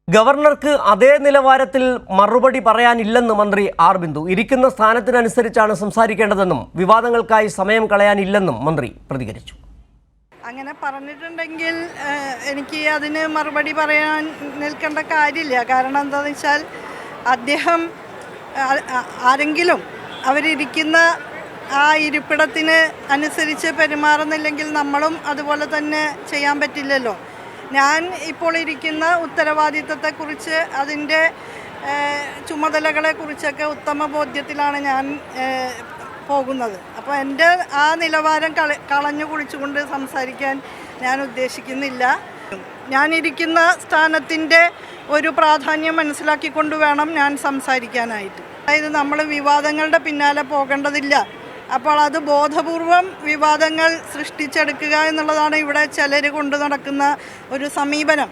ഗവർണർക്ക് അതേ നിലവാരത്തിൽ മറുപടി പറയാനില്ലെന്ന് മന്ത്രി ആർ ബിന്ദു. ഇരിക്കുന്ന സ്ഥാനത്തിനനുസരിച്ചാണ് സംസാരിക്കേണ്ടതെന്നും വിവാദങ്ങൾക്കായി സമയം കളയാനില്ലെന്നും മന്ത്രി പ്രതികരിച്ചു. അങ്ങനെ പറഞ്ഞിട്ടുണ്ടെങ്കിൽ എനിക്ക് അതിന് മറുപടി പറയാൻ നിൽക്കേണ്ട കാര്യമില്ല. കാരണം എന്താണെന്ന് വെച്ചാൽ അദ്ദേഹം ആരെങ്കിലും അവരിരിക്കുന്ന ആ ഇരിപ്പിടത്തിന് അനുസരിച്ച് പെരുമാറുന്നില്ലെങ്കിൽ നമ്മളും അതുപോലെ തന്നെ ചെയ്യാൻ പറ്റില്ലല്ലോ. ഞാൻ ഇപ്പോൾ ഇരിക്കുന്ന ഉത്തരവാദിത്തത്തെക്കുറിച്ച് അതിൻ്റെ ചുമതലകളെക്കുറിച്ചൊക്കെ ഉത്തമ ബോധ്യത്തിലാണ് ഞാൻ പോകുന്നത്. അപ്പോൾ എൻ്റെ ആ നിലവാരം കളഞ്ഞു കുളിച്ചുകൊണ്ട് സംസാരിക്കാൻ ഞാൻ ഉദ്ദേശിക്കുന്നില്ല. ഞാനിരിക്കുന്ന സ്ഥാനത്തിൻ്റെ ഒരു പ്രാധാന്യം മനസ്സിലാക്കിക്കൊണ്ട് വേണം ഞാൻ സംസാരിക്കാനായിട്ട്. അതായത് നമ്മൾ വിവാദങ്ങളുടെ പിന്നാലെ പോകേണ്ടതില്ല. അപ്പോൾ അത് ബോധപൂർവം വിവാദങ്ങൾ സൃഷ്ടിച്ചെടുക്കുക എന്നുള്ളതാണ് ഇവിടെ ചിലർ കൊണ്ടു നടക്കുന്ന ഒരു സമീപനം.